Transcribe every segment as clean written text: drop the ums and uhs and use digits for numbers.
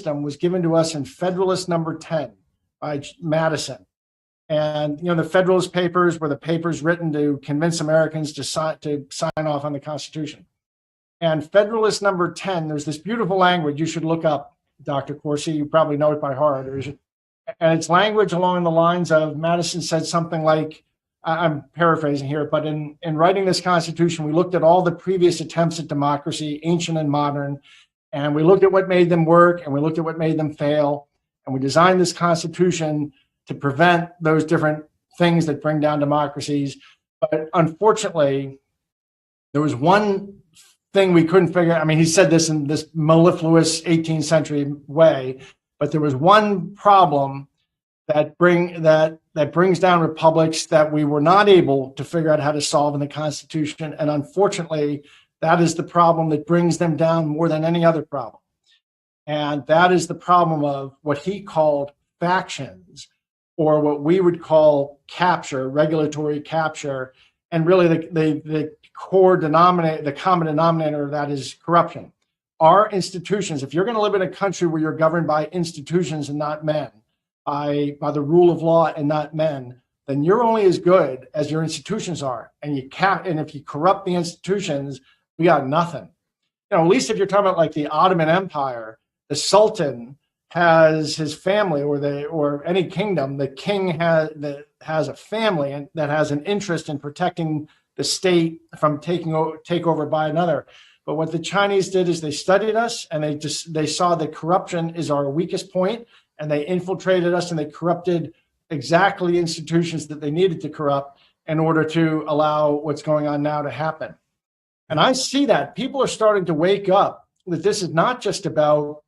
system was given to us in Federalist Number 10 by Madison. And, the Federalist Papers were the papers written to convince Americans to sign off on the Constitution. And Federalist Number 10, there's this beautiful language you should look up, Dr. Corsi. You probably know it by heart. And it's language along the lines of Madison said something like, I'm paraphrasing here, but in writing this Constitution, we looked at all the previous attempts at democracy, ancient and modern, and we looked at what made them work, and we looked at what made them fail, and we designed this Constitution to prevent those different things that bring down democracies. But unfortunately, there was one thing we couldn't figure out. I mean, he said this in this mellifluous 18th century way, but there was one problem that brings down republics that we were not able to figure out how to solve in the Constitution. And unfortunately, that is the problem that brings them down more than any other problem. And that is the problem of what he called factions, or what we would call capture, regulatory capture. And really the core denominator, the common denominator of that is corruption. Our institutions, if you're going to live in a country where you're governed by institutions and not men, by the rule of law and not men, then you're only as good as your institutions are. And if you corrupt the institutions, we got nothing. At least if you're talking about like the Ottoman Empire, the Sultan has his family, or any kingdom, the king has a family and that has an interest in protecting the state from takeover by another. But what the Chinese did is they studied us, and they saw that corruption is our weakest point, and they infiltrated us, and they corrupted exactly the institutions that they needed to corrupt in order to allow what's going on now to happen. And I see that people are starting to wake up that this is not just about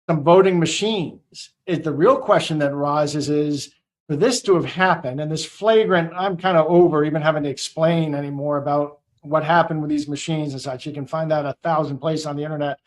some voting machines. The real question that arises is, for this to have happened, and this flagrant, I'm kind of over even having to explain anymore about what happened with these machines and such. You can find that 1,000 places on the internet.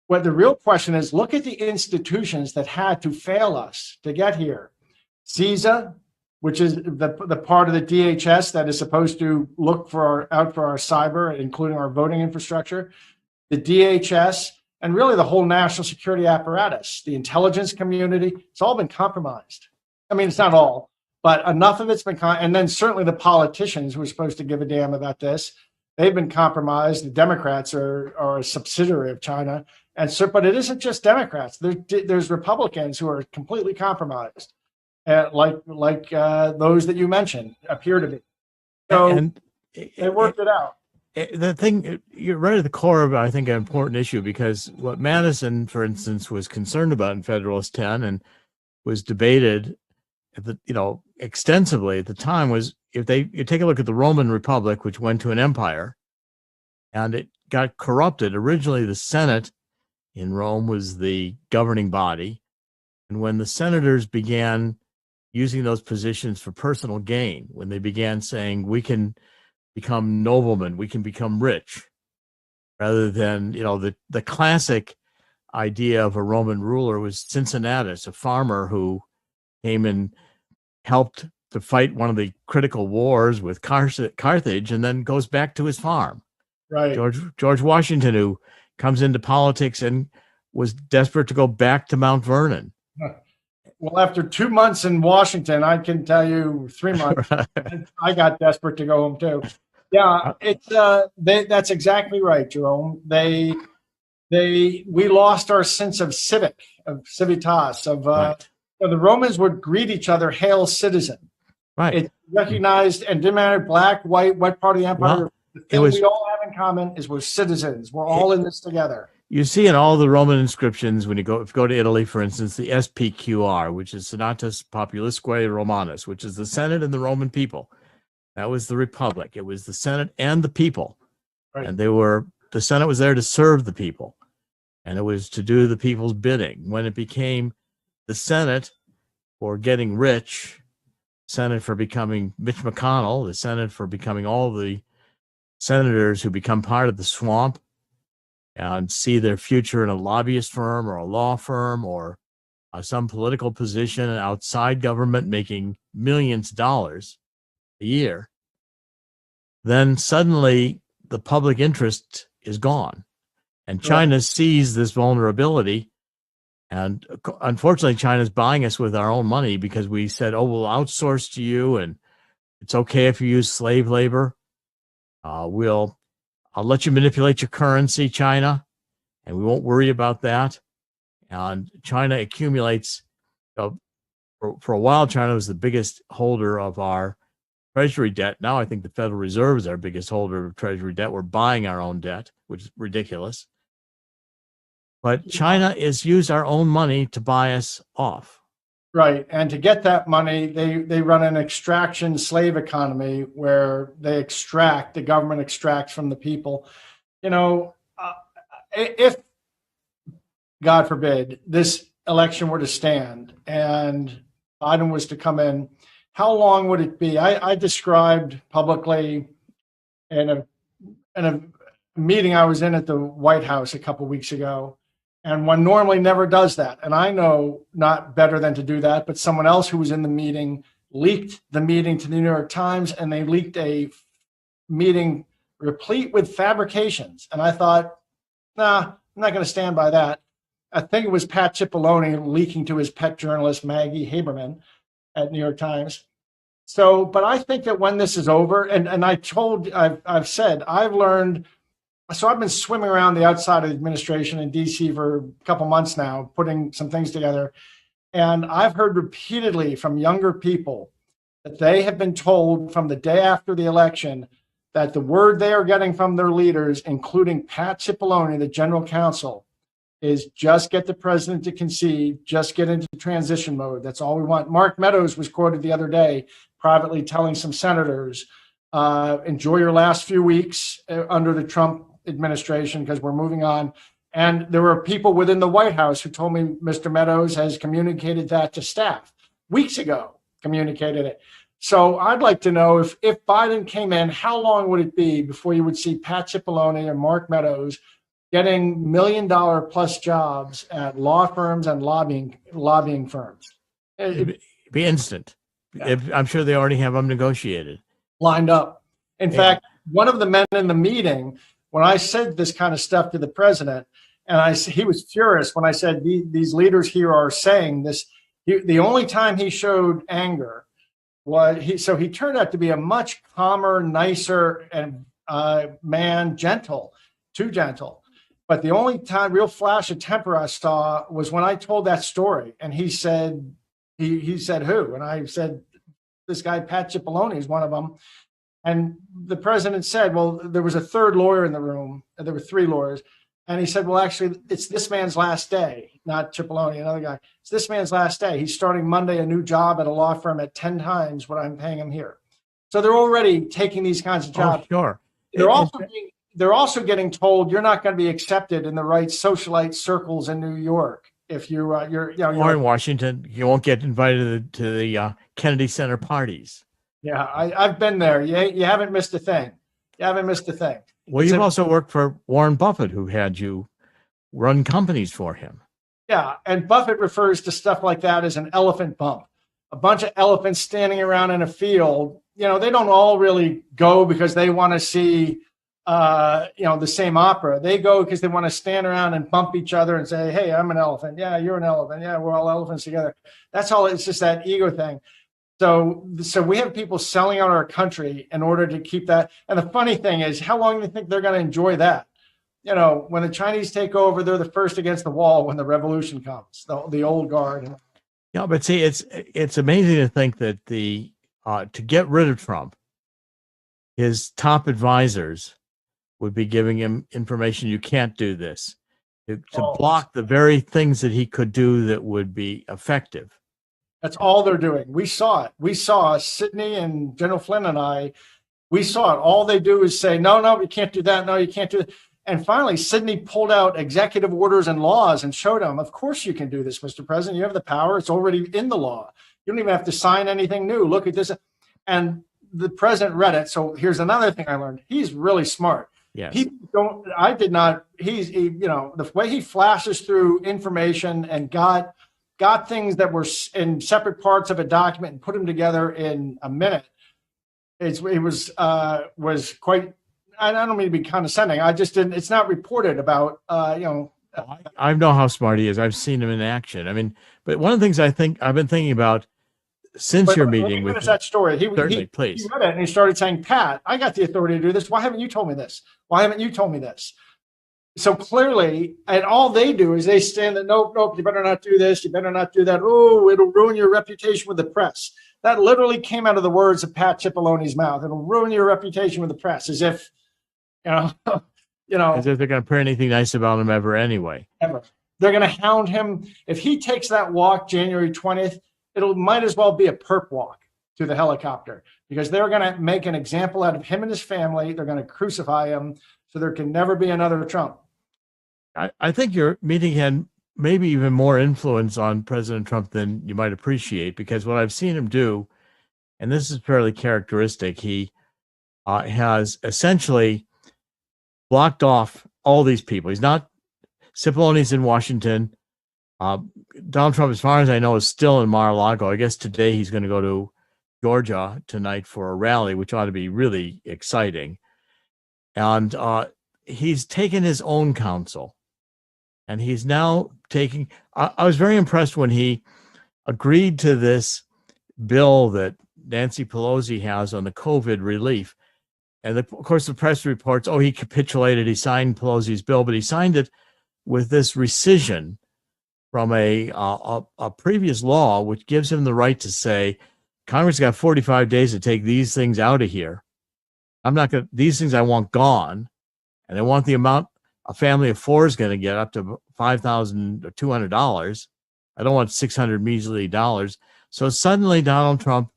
What the real question is, look at the institutions that had to fail us to get here. CISA, which is the part of the DHS that is supposed to look out for our cyber, including our voting infrastructure, the DHS, and really the whole national security apparatus, the intelligence community, it's all been compromised. I mean, it's not all, but enough of it's been, and then certainly the politicians who are supposed to give a damn about this, they've been compromised. The Democrats are a subsidiary of China. And so, but it isn't just Democrats. There's Republicans who are completely compromised, like those that you mentioned appear to be. So and they worked it out. The thing, you're right at the core of, I think, an important issue, because what Madison, for instance, was concerned about in Federalist 10 and was debated extensively at the time was, you take a look at the Roman Republic, which went to an empire, and it got corrupted. Originally, the Senate in Rome was the governing body, and when the senators began using those positions for personal gain, when they began saying, we can become noblemen, we can become rich, rather than, the classic idea of a Roman ruler was Cincinnatus, a farmer who came and helped to fight one of the critical wars with Carthage and then goes back to his farm. Right. George Washington, who comes into politics and was desperate to go back to Mount Vernon. Well, after 2 months in Washington, I can tell you 3 months, right. I got desperate to go home too. Yeah, that's exactly right, Jerome. We lost our sense of civitas, right. The Romans would greet each other, "Hail, citizen." Right. It recognized, and didn't matter black, white, what part of the empire. Well, the thing we all have in common is we're citizens. We're all in this together. You see in all the Roman inscriptions, if you go to Italy, for instance, the SPQR, which is Senatus Populusque Romanus, which is the Senate and the Roman people. That was the Republic. It was the Senate and the people. Right. And the Senate was there to serve the people. And it was to do the people's bidding. When it became the Senate for getting rich, Senate for becoming Mitch McConnell, the Senate for becoming all the senators who become part of the swamp and see their future in a lobbyist firm or a law firm or some political position outside government making millions of dollars a year, then suddenly the public interest is gone. And China sees this vulnerability And unfortunately, China's buying us with our own money because we said, oh, we'll outsource to you and it's okay if you use slave labor. I'll let you manipulate your currency, China, and we won't worry about that. And China accumulates, for a while, China was the biggest holder of our treasury debt. Now I think the Federal Reserve is our biggest holder of treasury debt. We're buying our own debt, which is ridiculous. But China has used our own money to buy us off. Right. And to get that money, they run an extraction slave economy where the government extracts from the people. If, God forbid, this election were to stand and Biden was to come in, how long would it be? I described publicly in a meeting I was in at the White House a couple of weeks ago, and one normally never does that. And I know not better than to do that, but someone else who was in the meeting leaked the meeting to the New York Times, and they leaked a meeting replete with fabrications. And I thought, nah, I'm not going to stand by that. I think it was Pat Cipollone leaking to his pet journalist, Maggie Haberman, at New York Times. So, but I think that when this is over, and I've said, I've learned, so I've been swimming around the outside of the administration in DC for a couple months now, putting some things together. And I've heard repeatedly from younger people that they have been told from the day after the election that the word they are getting from their leaders, including Pat Cipollone, the general counsel, is just get the president to concede, just get into transition mode. That's all we want. Mark Meadows was quoted the other day privately telling some senators, enjoy your last few weeks under the Trump administration because we're moving on. And there were people within the White House who told me Mr. Meadows has communicated that to staff weeks ago, communicated it. So I'd like to know if Biden came in, how long would it be before you would see Pat Cipollone and Mark Meadows getting $1 million plus jobs at law firms and lobbying firms? It'd be instant. Yeah. I'm sure they already have them negotiated. Lined up. In fact, one of the men in the meeting, when I said this kind of stuff to the president, and he was furious when I said these leaders here are saying this. The only time he showed anger was he turned out to be a much calmer, nicer and man, too gentle. But the only time real flash of temper I saw was when I told that story, and he said, he said who? And I said, this guy, Pat Cipollone, is one of them. And the president said, well, there was a third lawyer in the room. And there were three lawyers. And he said, well, actually, it's this man's last day, not Cipollone, another guy. It's this man's last day. He's starting Monday a new job at a law firm at 10 times what I'm paying him here. So they're already taking these kinds of jobs. Oh, sure. They're also getting told you're not going to be accepted in the right socialite circles in New York. If you're in Washington, you won't get invited to the Kennedy Center parties. Yeah, I've been there. You haven't missed a thing. Well, you've also worked for Warren Buffett, who had you run companies for him. Yeah, and Buffett refers to stuff like that as an elephant bump. A bunch of elephants standing around in a field. They don't all really go because they want to see the same opera. They go because they want to stand around and bump each other and say, hey, I'm an elephant. Yeah, you're an elephant. Yeah, we're all elephants together. That's all. It's just that ego thing. So we have people selling out our country in order to keep that. And the funny thing is, how long do you think they're going to enjoy that? When the Chinese take over, they're the first against the wall when the revolution comes, the old guard. Yeah, but see, it's amazing to think that to get rid of Trump, his top advisors would be giving him information. You can't do this to block the very things that he could do that would be effective. That's all they're doing. We saw it. We saw Sidney and General Flynn and I. We saw it. All they do is say, no, you can't do that. No, you can't do that. And finally, Sidney pulled out executive orders and laws and showed him, of course you can do this, Mr. President. You have the power. It's already in the law. You don't even have to sign anything new. Look at this. And the president read it. So here's another thing I learned. He's really smart. Yes. The way he flashes through information and got things that were in separate parts of a document and put them together in a minute. It was quite, I don't mean to be condescending. I just didn't, it's not reported about, I know how smart he is. I've seen him in action. I mean, but one of the things I've been thinking about since your Let me meeting with finish him, that story. certainly, He please. read it and he started saying, Pat, I got the authority to do this. Why haven't you told me this? Why haven't you told me this? So clearly, and all they do is they stand there, nope, you better not do this. You better not do that. Oh, it'll ruin your reputation with the press. That literally came out of the words of Pat Cipolloni's mouth. It'll ruin your reputation with the press, as if, you know, As if they're going to print anything nice about him ever anyway. ever. They're going to hound him. If he takes that walk January 20th, it'll might as well be a perp walk to the helicopter, because they're going to make an example out of him and his family. They're going to crucify him, so there can never be another Trump. I think your meeting had maybe even more influence on President Trump than you might appreciate, because what I've seen him do, and this is fairly characteristic, he has essentially blocked off all these people. He's not, Cipolloni's in Washington. Donald Trump, as far as I know, is still in Mar-a-Lago. I guess today he's going to go to Georgia tonight for a rally, which ought to be really exciting. And he's taken his own counsel. And he's now taking, I was very impressed when he agreed to this bill that Nancy Pelosi has on the COVID relief. And of course, the press reports, oh, he capitulated, he signed Pelosi's bill, but he signed it with this rescission from a previous law, which gives him the right to say, Congress got 45 days to take these things out of here. I'm not going to, these things I want gone. And I want the amount a family of four is going to get up to $5,200. I don't want 600 measly dollars. So suddenly Donald Trump,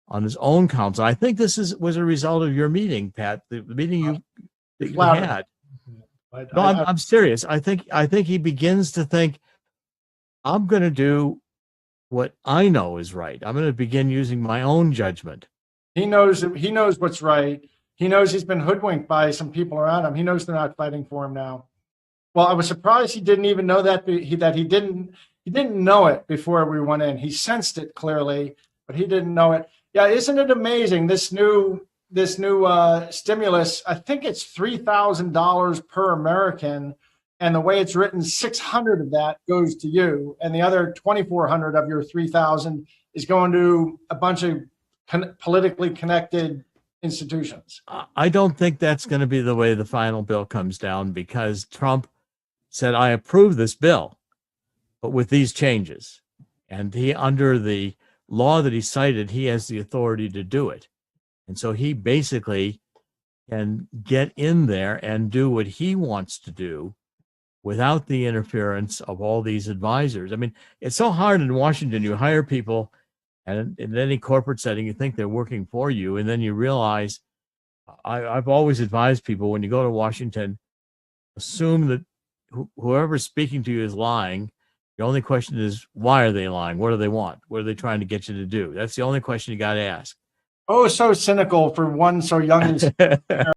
on his own counsel, I think this was a result of your meeting, Pat, the meeting you had. No, I'm serious. I think he begins to think, I'm going to do what I know is right. I'm going to begin using my own judgment. He knows what's right. He knows he's been hoodwinked by some people around him. He knows they're not fighting for him now. Well, I was surprised he didn't even know that he didn't know it before we went in. He sensed it clearly, but he didn't know it. Yeah, isn't it amazing? This new stimulus, I think it's $3,000 per American, and the way it's written, 600 of that goes to you, and the other 2,400 of your 3,000 is going to a bunch of politically connected institutions. I don't think that's going to be the way the final bill comes down, because Trump said, I approve this bill, but with these changes. And he, under the law that he cited, he has the authority to do it. And so he basically can get in there and do what he wants to do without the interference of all these advisors. I mean, it's so hard in Washington. You hire people, and in any corporate setting, you think they're working for you. And then you realize, I've always advised people, when you go to Washington, assume that whoever's speaking to you is lying. The only question is, why are they lying? What do they want? What are they trying to get you to do? That's the only question you got to ask. Oh, so cynical for one so young as